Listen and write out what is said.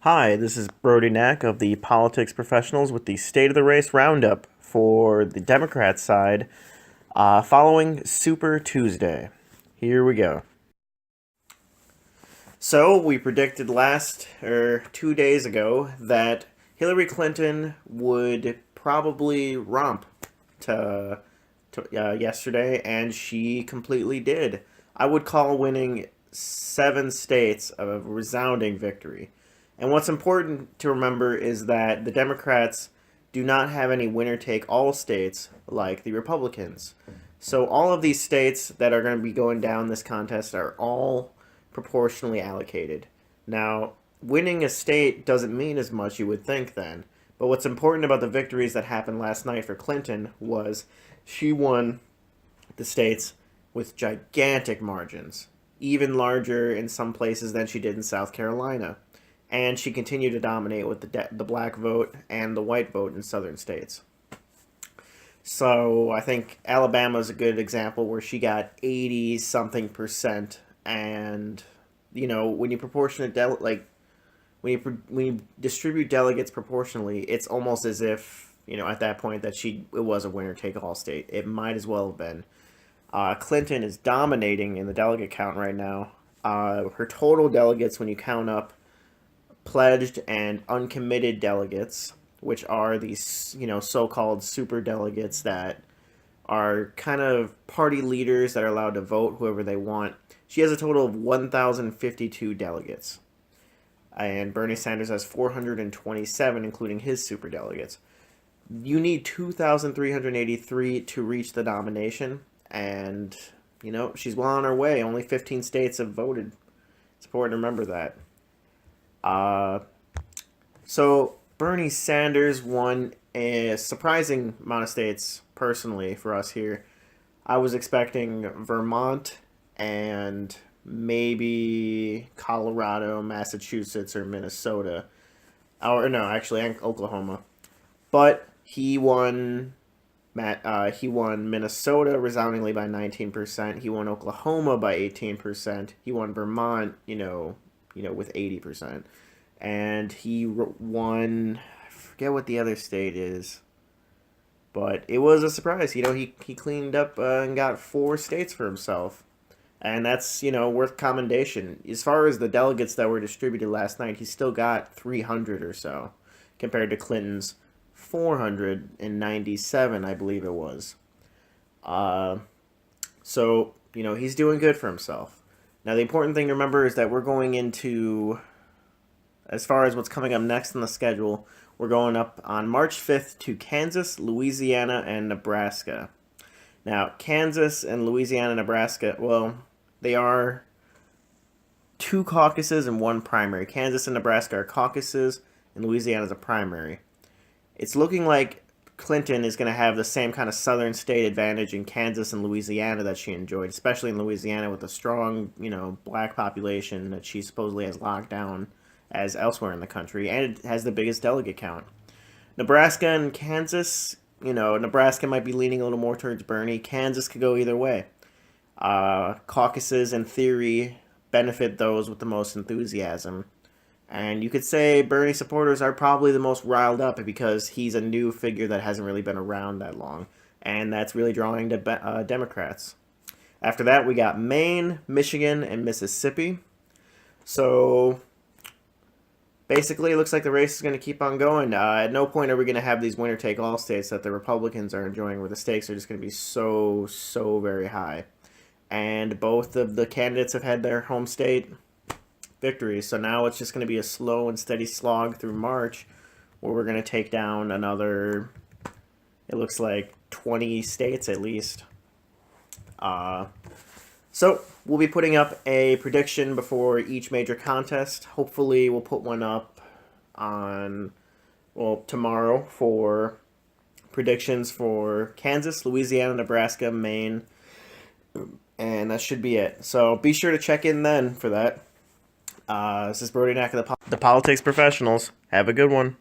Hi, this is Brody Knack of the Politics Professionals with the State of the Race Roundup for the Democrat side, following Super Tuesday. Here we go. So, we predicted 2 days ago that Hillary Clinton would probably romp to yesterday, and she completely did. I would call winning 7 states a resounding victory. And what's important to remember is that the Democrats do not have any winner take all states like the Republicans. So all of these states that are going to be going down this contest are all proportionally allocated. Now, winning a state doesn't mean as much, you would think then. But what's important about the victories that happened last night for Clinton was she won the states with gigantic margins, even larger in some places than she did in South Carolina. And she continued to dominate with the black vote and the white vote in southern states. So I think Alabama is a good example where she got 80 something percent, and when you when you distribute delegates proportionally, it's almost as if at that point that it was a winner take all state. It might as well have been. Clinton is dominating in the delegate count right now. Her total delegates, when you count up pledged and uncommitted delegates, which are these, so-called super delegates that are kind of party leaders that are allowed to vote whoever they want. She has a total of 1,052 delegates. And Bernie Sanders has 427, including his super delegates. You need 2,383 to reach the nomination, and, she's well on her way. Only 15 states have voted. It's important to remember that. So Bernie Sanders won a surprising amount of states, personally, for us here. I was expecting Vermont and maybe Colorado, Massachusetts, or Minnesota. Or no, actually, Oklahoma. But he won Minnesota resoundingly by 19%. He won Oklahoma by 18%. He won Vermont, with 80%. And he won, I forget what the other state is, but it was a surprise. He cleaned up and got 4 states for himself. And that's, worth commendation. As far as the delegates that were distributed last night, he still got 300 or so, compared to Clinton's 497, I believe it was. So, he's doing good for himself. Now, the important thing to remember is that we're going into, as far as what's coming up next on the schedule, we're going up on March 5th to Kansas, Louisiana, and Nebraska. Now, Kansas and Louisiana and Nebraska, well, they are 2 caucuses and 1 primary. Kansas and Nebraska are caucuses, and Louisiana is a primary. It's looking like Clinton is going to have the same kind of southern state advantage in Kansas and Louisiana that she enjoyed, especially in Louisiana with a strong, black population that she supposedly has locked down as elsewhere in the country, and it has the biggest delegate count. Nebraska and Kansas, Nebraska might be leaning a little more towards Bernie. Kansas could go either way. Caucuses, in theory, benefit those with the most enthusiasm. And you could say Bernie supporters are probably the most riled up because he's a new figure that hasn't really been around that long. And that's really drawing to Democrats. After that, we got Maine, Michigan, and Mississippi. So basically, it looks like the race is going to keep on going. At no point are we going to have these winner-take-all states that the Republicans are enjoying, where the stakes are just going to be so, so very high. And both of the candidates have had their home state victories. So now it's just going to be a slow and steady slog through March, where we're going to take down another, it looks like, 20 states at least. So we'll be putting up a prediction before each major contest. Hopefully we'll put one up on, tomorrow for predictions for Kansas, Louisiana, Nebraska, Maine, and that should be it. So be sure to check in then for that. This is Brody Knack of the Politics Professionals. Have a good one.